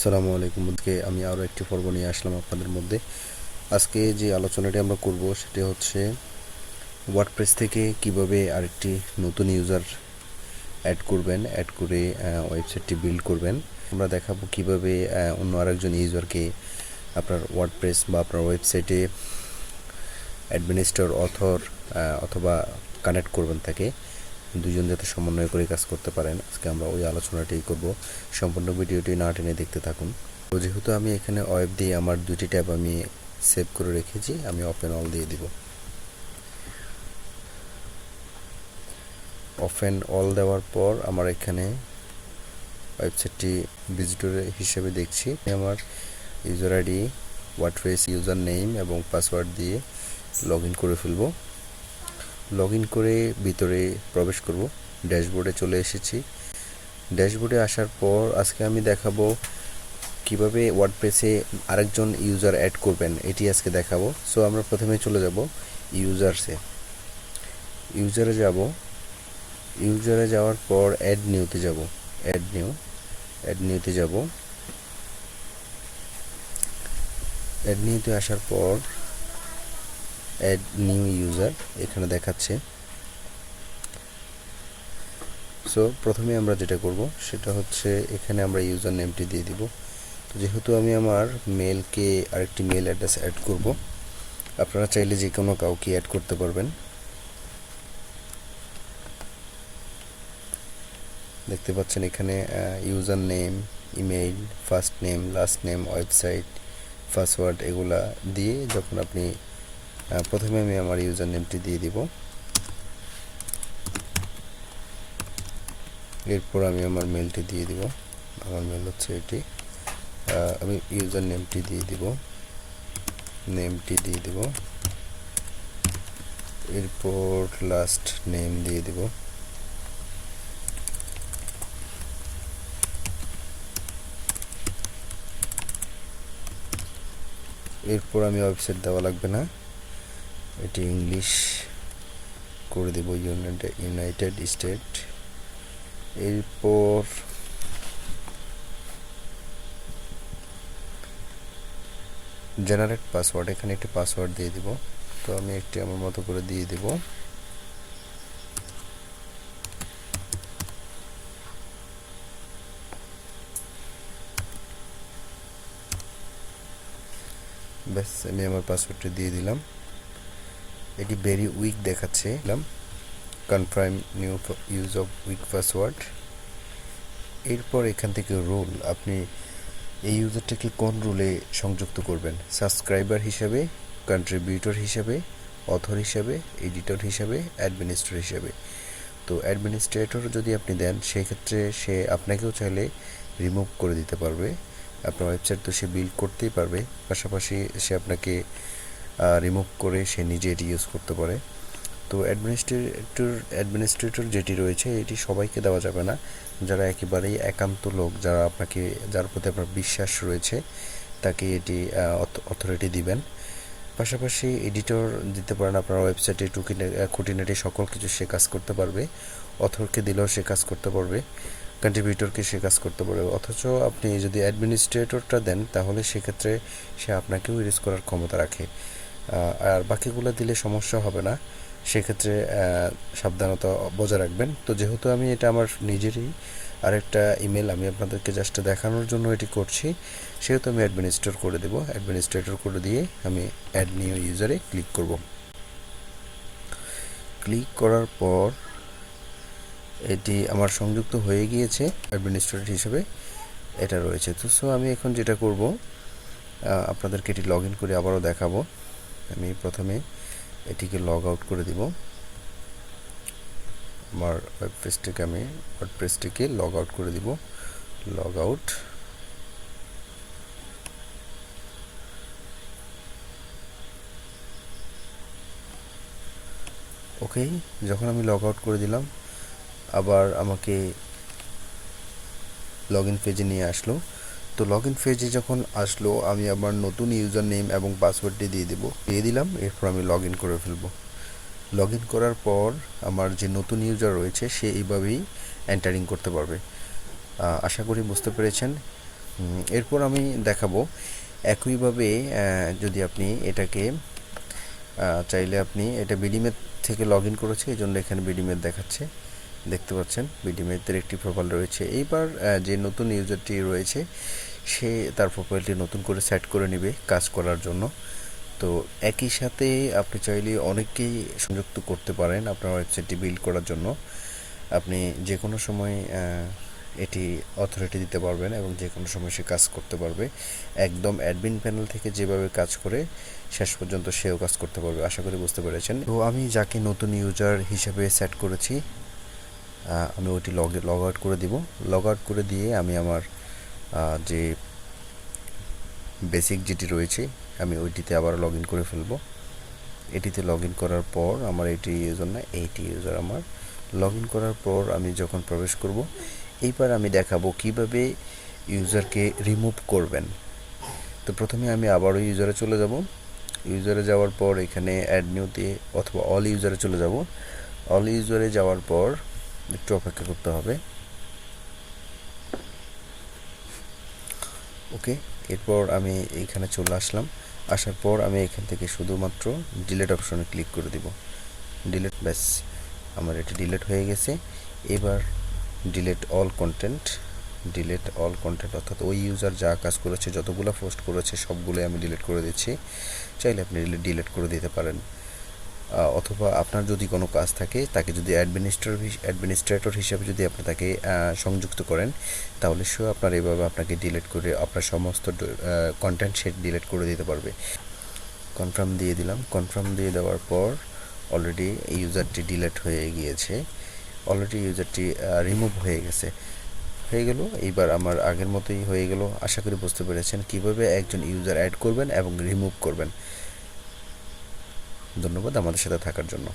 আসসালামু আলাইকুম। আজকে আমি আরও একটি পর্ব নিয়ে আসলাম আপনাদের মধ্যে। আজকে যে আলোচনাটি আমরা করব সেটি হচ্ছে ওয়ার্ডপ্রেস থেকে কিভাবে আরেকটি নতুন ইউজার অ্যাড করবেন, অ্যাড করে ওয়েবসাইটটি বিল্ড করবেন। আমরা দেখাবো কিভাবে অন্য আরেকজন ইউজারকে আপনার ওয়ার্ডপ্রেস বা আপনার ওয়েবসাইটে অ্যাডমিনিস্ট্রেটর, অথর অথবা কানেক্ট করবেন তাকে, দুজন যাতে সমন্বয় করে কাজ করতে পারেন। আজকে আমরা ওই আলোচনাটাই করব। সম্পূর্ণ ভিডিওটি না টেনে দেখতে থাকুন। তো যেহেতু আমি এখানে ওয়েব দিয়ে আমার দুটি ট্যাব আমি সেভ করে রেখেছি, আমি ওপেন অল দিয়ে দিব। ওপেন অল দেওয়ার পর আমার এখানে ওয়েবসাইটটি ভিজিটর হিসেবে দেখছি। আমার user ID, WordPress user name এবং পাসওয়ার্ড দিয়ে লগ ইন করে ফেলব। লগ ইন করে ভিতরে প্রবেশ করব। ড্যাশবোর্ডে চলে এসেছি। ড্যাশবোর্ডে আসার পর আজকে আমি দেখাবো কিভাবে ওয়ার্ডপ্রেসে আরেকজন ইউজার অ্যাড করবেন, এটি আজকে দেখাবো। সো আমরা প্রথমে চলে যাব ইউজারে যাব। ইউজারে যাওয়ার পর অ্যাড নিউতে যাব। অ্যাড নিউতে যাব। অ্যাড নিউতে আসার পর অ্যাড নিউ ইউজার এখানে দেখাচ্ছে। সো প্রথমে আমরা যেটা করব সেটা হচ্ছে এখানে আমরা ইউজার নেমটি দিয়ে দিব। তো যেহেতু আমি আমার মেলকে আরেকটি মেল অ্যাড্রেস অ্যাড করব, আপনারা চাইলে যে কোনো কাউকে অ্যাড করতে পারবেন। দেখতে পাচ্ছেন এখানে user name, email, first name, last name, website, password এগুলা দিয়ে যখন আপনি প্রথমে আমি আমার ইউজার নেমটি দিয়ে দিব। এরপর আমি আমার মেলটি দিয়ে দিব। আমার মেল হচ্ছে এটি। আমি ইউজার নেমটি দিয়ে দিব, এরপর লাস্ট নেম দিয়ে দিব। এরপর আমি ওয়েবসাইট দেওয়া লাগবে না, এটি ইংলিশ করে দেব, ইউনাইটেড স্টেট। এরপর জেনারেট পাসওয়ার্ড, এখানে একটি পাসওয়ার্ড দিয়ে দিব। তো আমি একটি আমার মতো করে দিয়ে দিব। ব্যাস, আমি আমার পাসওয়ার্ডটি দিয়ে দিলাম। এটি ভেরি উইক দেখাচ্ছে। Confirm new use of week password. এরপর এখান থেকে রুল, আপনি এই ইউজারটাকে কোন রুলে সংযুক্ত করবেন, সাবস্ক্রাইবার হিসাবে, কন্ট্রিবিউটর হিসাবে, অথর হিসাবে, এডিটর হিসাবে, অ্যাডমিনিস্ট্রেটর হিসাবে। তো অ্যাডমিনিস্ট্রেটর যদি আপনি দেন সেক্ষেত্রে সে আপনাকেও চাইলে রিমুভ করে দিতে পারবে। আপনার ওয়েবসাইট তো সে বিল্ড করতেই পারবে, পাশাপাশি সে আপনাকে রিমুভ করে সে নিজে এটি ইউজ করতে পারে। তো অ্যাডমিনিস্ট্রেটর যেটি রয়েছে এটি সবাইকে দেওয়া যাবে না। যারা একেবারেই একান্ত লোক, যার প্রতি আপনার বিশ্বাস রয়েছে, তাকে এটি অথরিটি দিবেন। পাশাপাশি এডিটর দিতে পারেন। আপনার ওয়েবসাইটে খুঁটিনাটি সকল কিছু সে কাজ করতে পারবে। অথরকে দিলেও সে কাজ করতে পারবে, কন্ট্রিবিউটরকে সে কাজ করতে পারবে। অথচ আপনি যদি অ্যাডমিনিস্ট্রেটরটা দেন তাহলে সেক্ষেত্রে সে আপনাকেও ইউজ করার ক্ষমতা রাখে। আর বাকিগুলো দিলে সমস্যা হবে না, সেক্ষেত্রে সাবধানতা বজায় রাখবেন। তো যেহেতু আমি এটা আমার নিজেরই আরেকটা ইমেল, আমি আপনাদেরকে জাস্ট দেখানোর জন্য এটি করছি, সেহেতু আমি অ্যাডমিনিস্ট্রেটর করে দিয়ে আমি অ্যাড নিউ ইউজারে ক্লিক করব। ক্লিক করার পর এটি আমার সংযুক্ত হয়ে গিয়েছে, অ্যাডমিনিস্ট্রেটর হিসেবে এটা রয়েছে। তো সো আমি এখন যেটা করব, আপনাদেরকে এটি লগ ইন করে আবারও দেখাবো। আমি প্রথমে এটিকে লগ আউট করে দিব। আমার ওয়ার্ডপ্রেসটিকে লগ আউট করে দিব। Log out. ওকে, যখন আমি লগ আউট করে দিলাম আবার আমাকে লগ ইন পেজে নিয়ে আসলো। তো লগ ইন পেজে যখন আসলো আমি আমার নতুন ইউজার নেম এবং পাসওয়ার্ডটি দিয়ে দিলাম। এরপর আমি লগ ইন করে ফেলবো। লগ ইন করার পর আমার যে নতুন ইউজার রয়েছে সে এইভাবেই এন্টারিং করতে পারবে। আশা করি বুঝতে পেরেছেন। এরপর আমি দেখাবো একইভাবে যদি আপনি এটাকে চাইলে আপনি এটা বিডিমেথ থেকে লগ ইন করেছে, এই জন্য এখানে বিডিমেথ দেখাচ্ছে, দেখতে পাচ্ছেন বিডিমেথের একটি প্রোফাইল রয়েছে। এইবার যে নতুন ইউজারটি রয়েছে সে তার প্রোফাইলটি নতুন করে সেট করে নেবে কাজ করার জন্য। তো একই সাথে আপনি চাইলে অনেককেই সংযুক্ত করতে পারেন আপনার ওয়েবসাইটটি বিল্ড করার জন্য। আপনি যে কোনো সময় এটি অথরিটি দিতে পারবেন এবং যে কোনো সময় সে কাজ করতে পারবে। একদম অ্যাডমিন প্যানেল থেকে যেভাবে কাজ করে শেষ পর্যন্ত সেও কাজ করতে পারবে। আশা করি বুঝতে পেরেছেন। তো আমি যাকে নতুন ইউজার হিসেবে সেট করেছি আমি ওইটি লগ আউট করে দিব। লগ আউট করে দিয়ে আমি আমার যে বেসিক যেটি রয়েছে আমি ওইটিতে আবার লগ ইন করে ফেলবো। এটিতে লগ ইন করার পর আমার এটি ইউজার না, এইটি ইউজার আমার। লগ ইন করার পর আমি যখন প্রবেশ করব, এইবার আমি দেখাবো কিভাবে ইউজারকে রিমুভ করবেন। তো প্রথমে আমি আবারও ইউজারে চলে যাব। ইউজারে যাওয়ার পর এখানে অ্যাড নিউতে অথবা অল ইউজারে চলে যাব। অল ইউজারে যাওয়ার পর একটু অপেক্ষা করতে হবে। ওকে, এরপর আমি এইখানে চলে আসলাম। আসার পর আমি এখান থেকে শুধুমাত্র ডিলিট অপশনে ক্লিক করে দিব। ডিলিট, ব্যাস আমার এটি ডিলিট হয়ে গেছে। এবার ডিলিট অল কন্টেন্ট অর্থাৎ ওই ইউজার যা কাজ করেছে, যতগুলো পোস্ট করেছে সবগুলোই আমি ডিলিট করে দিচ্ছি। চাইলে আপনি ডিলিট করে দিতে পারেন। অথবা আপনার যদি কোনো কাজ থাকে, তাকে যদি অ্যাডমিনিস্ট্রেটর হিসেবে যদি আপনি তাকে সংযুক্ত করেন, তাহলে সে আপনার এইভাবে আপনাকে ডিলিট করে আপনার সমস্ত কন্টেন্ট সে ডিলিট করে দিতে পারবে। কনফার্ম দিয়ে দিলাম। কনফার্ম দিয়ে দেওয়ার পর অলরেডি ইউজারটি ডিলিট হয়ে গিয়েছে, অলরেডি ইউজারটি রিমুভ হয়ে গেল। এইবার আমার আগের মতোই হয়ে গেল। আশা করি বুঝতে পেরেছেন কিভাবে একজন ইউজার অ্যাড করবেন এবং রিমুভ করবেন। ধন্যবাদ আমাদের সাথে থাকার জন্য।